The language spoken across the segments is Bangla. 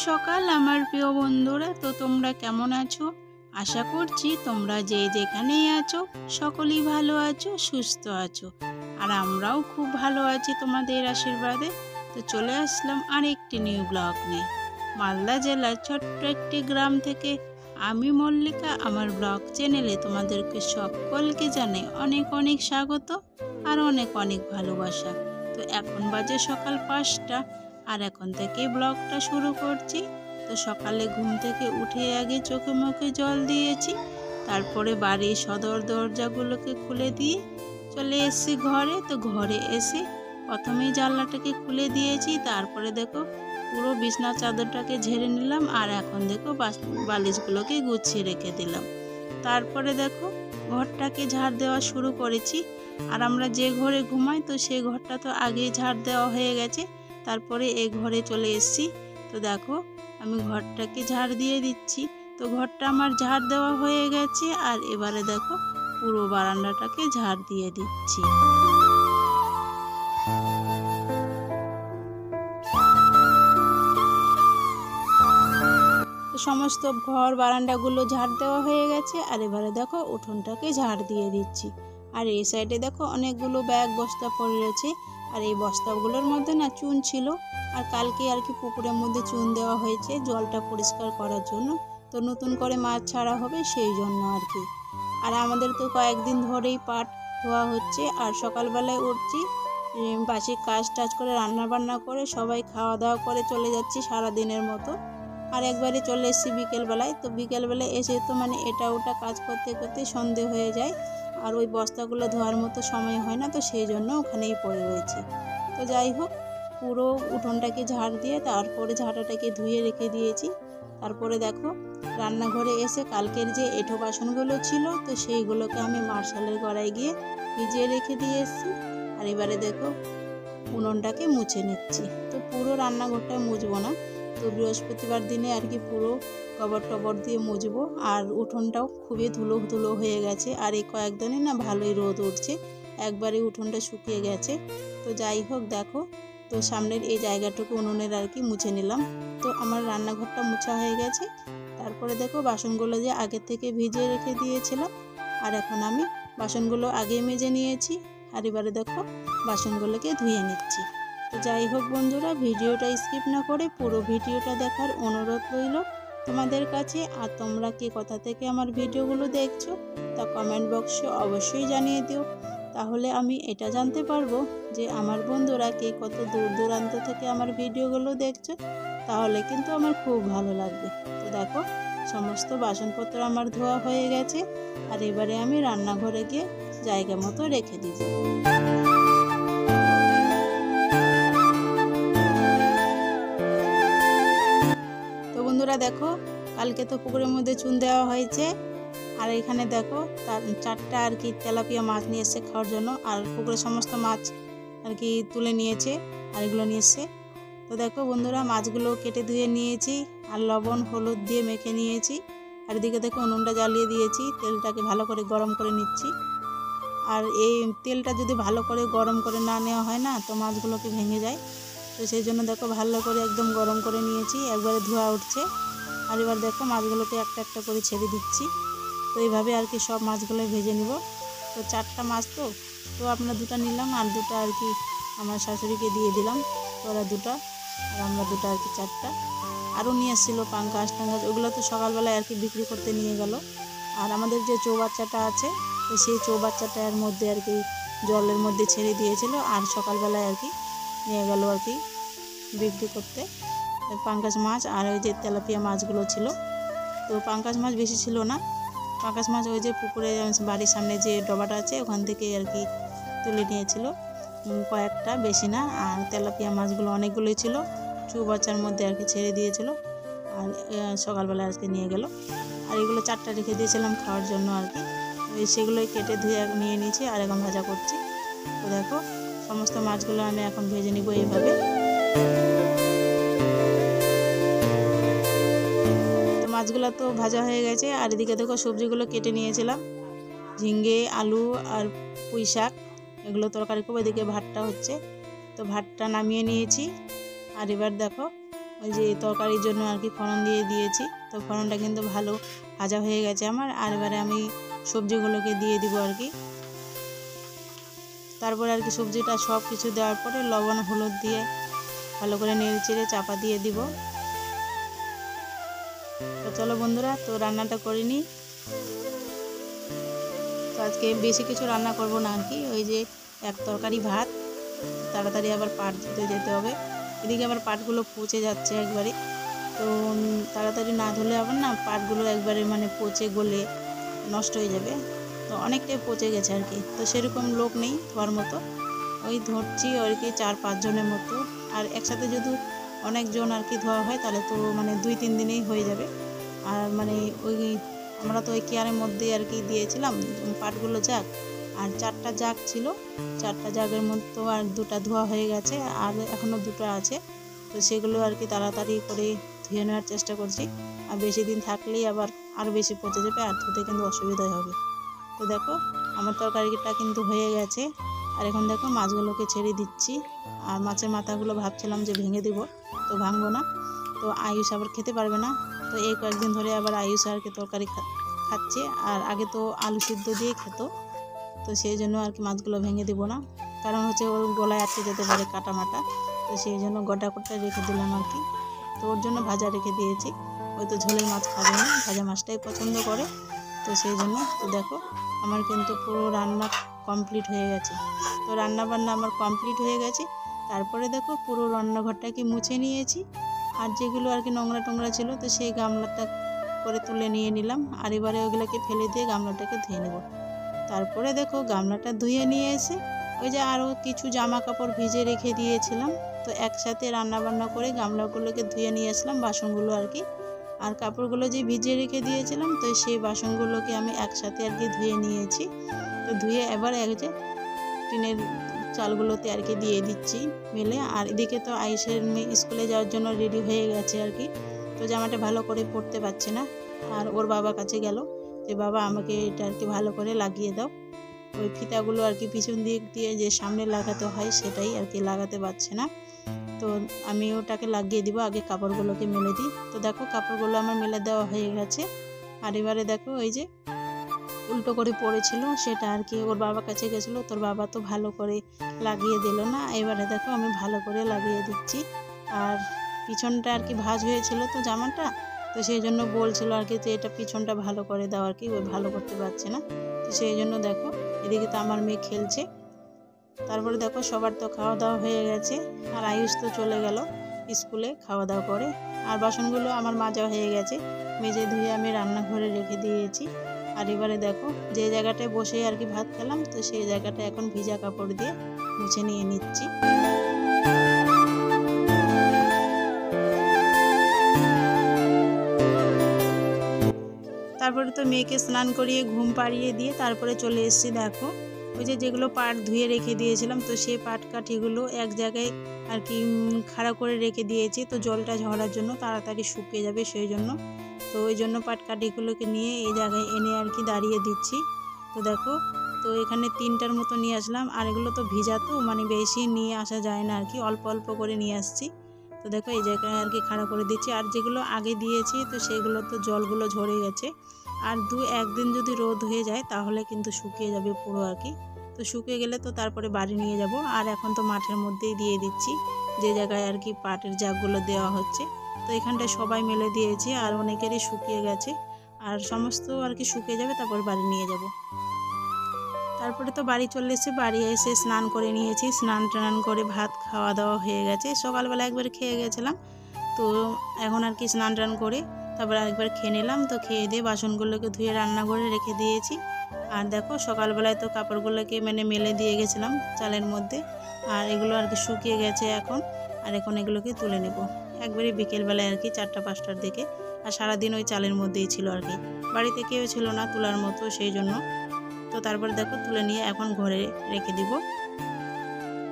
সকাল আমার প্রিয় বন্ধুরা। তো তোমরা কেমন আছো? আশা করছি তোমরা যে যেখানেই আছো সকলেই ভালো আছো, সুস্থ আছো। আর আমরাও খুব ভালো আছি তোমাদের আশীর্বাদে। তো চলে আসলাম আরেকটি নিউ ব্লগ নিয়ে। মালদা জেলার ছোট্ট একটি গ্রাম থেকে আমি মল্লিকা আমার ব্লগ চ্যানেলে তোমাদেরকে সকলকে জানাই অনেক অনেক স্বাগত আর অনেক অনেক ভালোবাসা। তো এখন বাজে সকাল 5টা আর এখন থেকে ব্লগটা শুরু করছি। তো সকালে ঘুম থেকে উঠে আগে চোখে মুখে জল দিয়েছি, তারপরে বাড়ির সদর দরজাগুলোকে খুলে দিয়ে চলে এসেছি ঘরে। তো ঘরে এসে প্রথমেই জানলাটাকে খুলে দিয়েছি, তারপরে দেখো পুরো বিছনা চাদরটাকে ঝেড়ে নিলাম আর এখন দেখো বালিশগুলোকে গুছিয়ে রেখে দিলাম। তারপরে দেখো ঘরটাকে ঝাড় দেওয়া শুরু করেছি। আর আমরা যে ঘরে ঘুমাই তো সেই ঘরটা তো আগেই ঝাড় দেওয়া হয়ে গেছে, তারপরে এই ঘরে চলে এসেছি। তো দেখো আমি ঘরটাকে ঝাড় দিয়ে দিচ্ছি। তো ঘরটা আমার ঝাড় দেওয়া হয়ে গেছে আর এবারে দেখো পুরো বারান্দাটাকে ঝাড় দিয়ে দিচ্ছি। সমস্ত ঘর বারান্দাগুলো ঝাড় দেওয়া হয়ে গেছে আর এবারে দেখো উঠোনটাকে ঝাড় দিয়ে দিচ্ছি। আর এই সাইডে দেখো অনেকগুলো ব্যাগ বস্তা পড়ে রয়েছে, আর এই বস্তাগুলোর মধ্যে না চুন ছিল। আর কালকে আর কি পুকুরের মধ্যে চুন দেওয়া হয়েছে জলটা পরিষ্কার করার জন্য, তো নতুন করে মাছ ছাড়া হবে সেই জন্য আর কি। আর আমাদের তো কয়েকদিন ধরেই পাট ধোয়া হচ্ছে আর সকালবেলায় উঠছি, বাসি কাজ টাজ করে রান্না বান্না করে সবাই খাওয়া দাওয়া করে চলে যাচ্ছি সারাদিনের মতো। আর একবারে চলে এসেছি বিকেলবেলায়। তো বিকেলবেলায় এসে তো মানে এটা ওটা কাজ করতে করতে সন্ধে হয়ে যায় আর ওই বস্তাগুলো ধোয়ার মতো সময় হয় না, তো সেই জন্য ওখানেই পড়ে রয়েছে। তো যাই হোক পুরো উঠোনটাকে ঝাড় দিয়ে তারপরে ঝাঁটাটাকে ধুয়ে রেখে দিয়েছি। তারপরে দেখো রান্নাঘরে এসে কালকের যে এঁঠো বাসনগুলো ছিল তো সেইগুলোকে আমি মার্শালের গড়ায় গিয়ে ভিজিয়ে রেখে দিয়ে এসেছি। আর এবারে দেখো উনুনটাকে মুছে নিচ্ছি। তো পুরো রান্নাঘরটা মুছবো না, তো বৃহস্পতিবার দিনে আর কি পুরো কবর টবর দিয়ে মুছবো। আর উঠোনটাও খুবই ধুলো ধুলো হয়ে গেছে আর এই কয়েকদিনে না ভালোই রোদ উঠছে, একবারে উঠোনটা শুকিয়ে গেছে। তো যাই হোক দেখো তো সামনের এই জায়গাটুকু উনুনের আর কি মুছে নিলাম। তো আমার রান্নাঘরটা মুছা হয়ে গেছে। তারপরে দেখো বাসনগুলো যে আগে থেকে ভিজিয়ে রেখে দিয়েছিলাম আর এখন আমি বাসনগুলো আগে মেজে নিয়েছি আর এবারে দেখো বাসনগুলোকে ধুয়ে নিচ্ছি। তো যাই হোক বন্ধুরা, ভিডিওটা স্কিপ না করে পুরো ভিডিওটা দেখার অনুরোধ রইল তোমাদের কাছে। আর তোমরা কি কোথা থেকে আমার ভিডিওগুলো দেখছো তা কমেন্ট বক্সে অবশ্যই জানিয়ে দিও, তাহলে আমি এটা জানতে পারবো যে আমার বন্ধুরা কে কত দূর দূরান্ত থেকে আমার ভিডিওগুলো দেখছো, তাহলে কিন্তু আমার খুব ভালো লাগবে। তো দেখো সমস্ত বাসনপত্র আমার ধোয়া হয়ে গেছে আর এবারে আমি রান্নাঘরে গিয়ে জায়গা মতো রেখে দিব। তো বন্ধুরা দেখো কালকে তো পুকুরের মধ্যে চুন দেওয়া হয়েছে আর এখানে দেখো তার 4টা আর কি তেলাপিয়া মাছ নিয়ে এসছে খাওয়ার জন্য। আর পুকুরের সমস্ত মাছ আর কি তুলে নিয়েছে আর এগুলো নিয়ে এসছে। তো দেখো বন্ধুরা মাছগুলো কেটে ধুয়ে নিয়েছি আর লবণ হলুদ দিয়ে মেখে নিয়েছি। আর এদিকে দেখো উনুনটা জ্বালিয়ে দিয়েছি, তেলটাকে ভালো করে গরম করে নিচ্ছি। আর এই তেলটা যদি ভালো করে গরম করে না নেওয়া হয় না তো মাছগুলোকে ভেঙে যায়, তো সেই জন্য দেখো ভালো করে একদম গরম করে নিয়েছি, একবারে ধোয়া উঠছে। আর এবার দেখো মাছগুলোকে একটা একটা করে ছেড়ে দিচ্ছি। তো এইভাবে আর কি সব মাছগুলো ভেজে নিব। তো 4টা মাছ তো আপনারা 2টা নিলাম আর 2টা আর কি আমার শাশুড়িকে দিয়ে দিলাম, তো ওরা 2টা আর আমরা 2টা আর কি 4টা। আরও নিয়ে এসেছিলো পাঙ্গাস টাঙ্গাস, ওগুলো তো সকালবেলায় আর কি বিক্রি করতে নিয়ে গেল। আর আমাদের যে চৌবাচ্চাটা আছে তো সেই চৌবাচ্চাটার মধ্যে আর কি জলের মধ্যে ছেড়ে দিয়েছিল আর সকালবেলায় আর কি নিয়ে গেল আর কি বিক্রি করতে পাঙ্গাস মাছ। আর ওই যে তেলাপিয়া মাছগুলো ছিল, তো পাঙ্গাস মাছ বেশি ছিল না, পাঙ্গাস মাছ ওই যে পুকুরে বাড়ির সামনে যে ডবাটা আছে ওখান থেকে আর কি তুলে নিয়েছিল কয়েকটা, বেশি না। আর তেলাপিয়া মাছগুলো অনেকগুলোই ছিল, চৌবাচ্চার মধ্যে আর কি ছেড়ে দিয়েছিল আর সকালবেলা আজকে নিয়ে গেল। আর এগুলো 4টা রেখে দিয়েছিলাম খাওয়ার জন্য আর কি, সেগুলোই কেটে ধুয়ে নিয়ে নিয়েছি আর এখন ভাজা করছি। তো দেখো সমস্ত মাছগুলো আমি এখন ভেজে নিব এইভাবে। তো মাছগুলো তো ভাজা হয়ে গেছে আর এদিকে দেখো সবজিগুলো কেটে নিয়েছিলাম, ঝিঙ্গে আলু আর পুঁই শাক এগুলো তরকারি করবো। এদিকে ভাতটা হচ্ছে, তো ভাতটা নামিয়ে নিয়েছি। আর এবার দেখো ওই যে তরকারির জন্য আর কি ফোড়ন দিয়ে দিয়েছি। তো ফোড়নটা কিন্তু ভালো ভাজা হয়ে গেছে আমার। আর এবারে আমি সবজিগুলোকে দিয়ে দিব আর কি। তারপরে আর কি সবজিটা সব কিছু দেওয়ার পরে লবণ হলুদ দিয়ে ভালো করে নেড়ে চেড়ে চাপা দিয়ে দিব। তো চলো বন্ধুরা, তো রান্নাটা করে নিই। তো আজকে বেশি কিছু রান্না করব না আর কি, ওই যে এক তরকারি ভাত, তাড়াতাড়ি আবার পাট ধুতে যেতে হবে। এদিকে আবার পাটগুলো পচে যাচ্ছে একবারে। তো তাড়াতাড়ি না ধুলে আবার না পাটগুলো একবারে মানে পচে গলে নষ্ট হয়ে যাবে। তো অনেকটাই পচে গেছে আর কি। তো সেরকম লোক নেই ধোয়ার মতো, ওই ধরছি আর কি 4-5 জনের মতো। আর একসাথে যদি অনেকজন আর কি ধোয়া হয় তাহলে তো মানে 2-3 দিনেই হয়ে যাবে। আর মানে ওই আমরা তো ওই কেয়ারের মধ্যে আর কি দিয়েছিলাম পাটগুলো জাগ, আর 4টা জাগ ছিল। 4টা জাগের মতো আর 2টা ধোয়া হয়ে গেছে, আর এখনও 2টা আছে। তো সেগুলো আর কি তাড়াতাড়ি করে ধুয়ে নেওয়ার চেষ্টা করছি। আর বেশি দিন থাকলেই আবার আরও বেশি পচে যাবে, আর ধুতে কিন্তু অসুবিধাই হবে। তো দেখো আমার তরকারিটা কিন্তু হয়ে গেছে। আর এখন দেখো মাছগুলোকে ছেড়ে দিচ্ছি। আর মাছের মাথাগুলো ভাবছিলাম যে ভেঙে দিব, তো ভাঙবো না। তো আয়ুষ আবার খেতে পারবে না। তো এই কয়েকদিন ধরে আবার আয়ুষ আর কি তরকারি খাচ্ছে। আর আগে তো আলু সিদ্ধ দিয়ে খেত। তো সেই জন্য আর কি মাছগুলো ভেঙে দিব না, কারণ হচ্ছে ওর গলায় আটকে যেতে পারে কাটা মাটা। তো সেই জন্য গোটা গোটা রেখে দিলাম আর কি। তো ওর জন্য ভাজা রেখে দিয়েছি। ওই তো ঝোলের মাছ খাবে না, ভাজা মাছটাই পছন্দ করে। তো সেই জন্য তো দেখো আমার কিন্তু পুরো রান্না কমপ্লিট হয়ে গেছে। তো রান্না বান্না আমার কমপ্লিট হয়ে গেছে। তারপরে দেখো পুরো রান্নাঘরটাকে মুছে নিয়েছি। আর যেগুলো আর কি নোংরা টোংরা ছিল, তো সেই গামলাটা করে তুলে নিয়ে নিলাম। আর এবারে ওগুলোকে ফেলে দিয়ে গামলাটাকে ধুয়ে নেব। তারপরে দেখো গামলাটা ধুয়ে নিয়ে এসে ওই যে আরও কিছু জামা কাপড় ভিজে রেখে দিয়েছিলাম, তো একসাথে রান্না বান্না করে গামলাগুলোকে ধুয়ে নিয়ে আসলাম, বাসনগুলো আর কি। আর কাপড়গুলো যে ভিজিয়ে রেখে দিয়েছিলাম, তো সেই বাসনগুলোকে আমি একসাথে আর কি ধুয়ে নিয়েছি। তো ধুয়ে এবার এক যে টিনের চালগুলোতে আর কি দিয়ে দিচ্ছি মেলে। আর এদিকে তো আয়ুষের মেয়ে স্কুলে যাওয়ার জন্য রেডি হয়ে গেছে আর কি। তো জামাটা ভালো করে পরতে পারছে না। আর ওর বাবার কাছে গেল যে বাবা আমাকে এটা আর কি ভালো করে লাগিয়ে দাও। ওই ফিতাগুলো আর কি পিছন দিক দিয়ে যে সামনে লাগাতে হয় সেটাই আর কি লাগাতে পারছে না। তো আমি ওটাকে লাগিয়ে দিব, আগে কাপড়গুলোকে মেলে দিই। তো দেখো কাপড়গুলো আমার মেলে দেওয়া হয়ে গেছে। আর এবারে দেখো ওই যে উল্টো করে পড়েছিল সেটা আর কি ওর বাবার কাছে গেছিলো, তোর বাবা তো ভালো করে লাগিয়ে দিল না। এবারে দেখো আমি ভালো করে লাগিয়ে দিচ্ছি। আর পিছনটা আর কি ভাঁজ হয়েছিল তো জামাটা, তো সেই জন্য বলছিল আর কি যে এটা পিছনটা ভালো করে দাও আর কি, ওই ভালো করতে পারছে না। তো সেই জন্য দেখো এদিকে তো আমার মেয়ে খেলছে। তারপরে দেখো সবার তো খাওয়া দাওয়া হয়ে গেছে। আর আয়ুষ তো চলে গেল স্কুলে খাওয়া দাওয়া করে। আর বাসনগুলো আমার মাজা হয়ে গেছে, মেজে ধুয়ে আমি রান্নাঘরে রেখে দিয়েছি। আর এবারে দেখো যে জায়গাটায় বসে আর কি ভাত খেলাম, তো সেই জায়গাটা এখন ভিজা কাপড় দিয়ে মুছে নিয়ে নিচ্ছি। তারপরে তো মেয়েকে স্নান করিয়ে ঘুম পাড়িয়ে দিয়ে তারপরে চলে এসেছি। দেখো ওই যে যেগুলো পাট ধুয়ে রেখে দিয়েছিলাম, তো সেই পাট কাঠিগুলো এক জায়গায় আর কি খাড়া করে রেখে দিয়েছি, তো জলটা ঝরার জন্য তাড়াতাড়ি শুকিয়ে যাবে সেই জন্য। তো ওই জন্য পাট কাঠিগুলোকে নিয়ে এই জায়গায় এনে আর কি দাঁড়িয়ে দিচ্ছি। তো দেখো তো এখানে 3টার মতো নিয়ে আসলাম। আর এগুলো তো ভিজা, তো মানে বেশি নিয়ে আসা যায় না আর কি, অল্প অল্প করে নিয়ে আসছি। তো দেখো এই জায়গায় আর কি খাড়া করে দিচ্ছি। আর যেগুলো আগে দিয়েছি তো সেগুলো তো জলগুলো ঝরে গেছে। আর 2-1 দিন যদি রোদ হয়ে যায় তাহলে কিন্তু শুকিয়ে যাবে পুরো আর কি। তো শুকিয়ে গেলে তো তারপরে বাড়ি নিয়ে যাব। আর এখন তো মাঠের মধ্যেই দিয়ে দিচ্ছি, যে জায়গায় আর কি পাটের জাগগুলো দেওয়া হচ্ছে। তো এখানটায় সবাই মেলে দিয়েছি, আর অনেকেরই শুকিয়ে গেছে। আর সমস্ত আর কি শুকিয়ে যাবে, তারপর বাড়ি নিয়ে যাব। তারপরে তো বাড়ি চলে এসেছি। বাড়ি এসে স্নান করে নিয়েছি, স্নান টান করে ভাত খাওয়া দাওয়া হয়ে গেছে। সকালবেলা একবার খেয়ে গেছিলাম, তো এখন আর কি স্নান টান করে তারপর আরেকবার খেয়ে নিলাম। তো খেয়ে দিয়ে বাসনগুলোকে ধুয়ে রান্নাঘরে রেখে দিয়েছি। আর দেখো সকালবেলায় তো কাপড়গুলোকে মানে মেলে দিয়ে গেছিলাম চালের মধ্যে, আর এগুলো আর কি শুকিয়ে গেছে এখন। আর এখন এগুলোকে তুলে নেব একবারে বিকেলবেলায় আর কি 4টা-5টার দিকে। আর সারাদিন ওই চালের মধ্যেই ছিল আর কি, বাড়িতে কেউ ছিল না তোলার মতো সেই জন্য। তো তারপর দেখো তুলে নিয়ে এখন ঘরে রেখে দিব।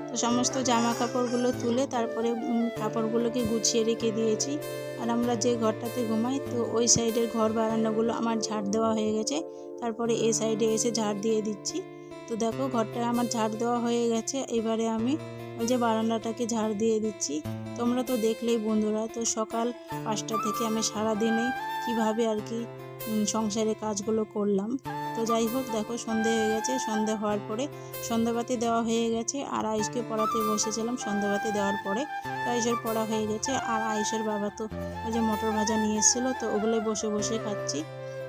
তো সমস্ত জামা কাপড়গুলো তুলে তারপরে কাপড়গুলোকে গুছিয়ে রেখে দিয়েছি। আর আমরা যে ঘরটাতে ঘুমাই, তো ওই সাইডের ঘর বারান্দাগুলো আমার ঝাড় দেওয়া হয়ে গেছে। তারপরে এই সাইডে এসে ঝাড় দিয়ে দিচ্ছি। তো দেখো ঘরটা আমার ঝাড় দেওয়া হয়ে গেছে। এবারে আমি ওই যে বারান্দাটাকে ঝাড় দিয়ে দিচ্ছি। তোমরা তো দেখলেই বন্ধুরা, তো সকাল 5টা থেকে আমি সারাদিনে কিভাবে আর কি সংসারে কাজগুলো করলাম। তো যাই হোক, দেখো সন্ধে হয়ে গেছে। সন্ধে হওয়ার পরে সন্ধ্যাবাতি দেওয়া হয়ে গেছে, আর আয়ুষকে পড়াতে বসেছিলাম সন্ধ্যাবাতি দেওয়ার পরে। তো আয়ুষের পড়া হয়ে গেছে, আর আয়ুষের বাবা তো ওই যে মটর ভাজা নিয়ে এসেছিলো, তো ওগুলোই বসে বসে খাচ্ছি।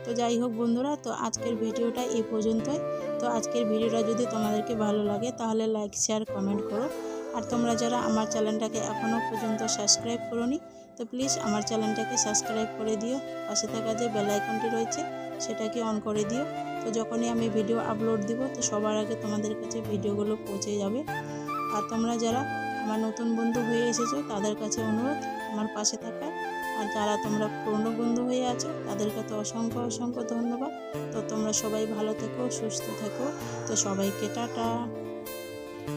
তো যাই হোক বন্ধুরা, তো আজকের ভিডিওটা এই পর্যন্তই। তো আজকের ভিডিওটা যদি তোমাদেরকে ভালো লাগে তাহলে লাইক, শেয়ার, কমেন্ট করো। আর তোমরা যারা আমার চ্যানেলটাকে এখনও পর্যন্ত সাবস্ক্রাইব করোনি, তো প্লিজ আমার চ্যানেলটাকে সাবস্ক্রাইব করে দিও। পাশে থাকা যে বেল আইকনটি রয়েছে সেটাকে অন করে দিও। তো যখনই আমি ভিডিও আপলোড দিব, তো সবার আগে তোমাদের কাছে ভিডিওগুলো পৌঁছে যাবে। আর তোমরা যারা আমার নতুন বন্ধু হয়ে এসেছো তাদের কাছে অনুরোধ আমার পাশে থাকার। আর যারা তোমরা পুরনো বন্ধু হয়ে আছো তাদেরকে তো অসংখ্য অসংখ্য ধন্যবাদ। তো তোমরা সবাই ভালো থেকো, সুস্থ থেকো। তো সবাইকে টাটা।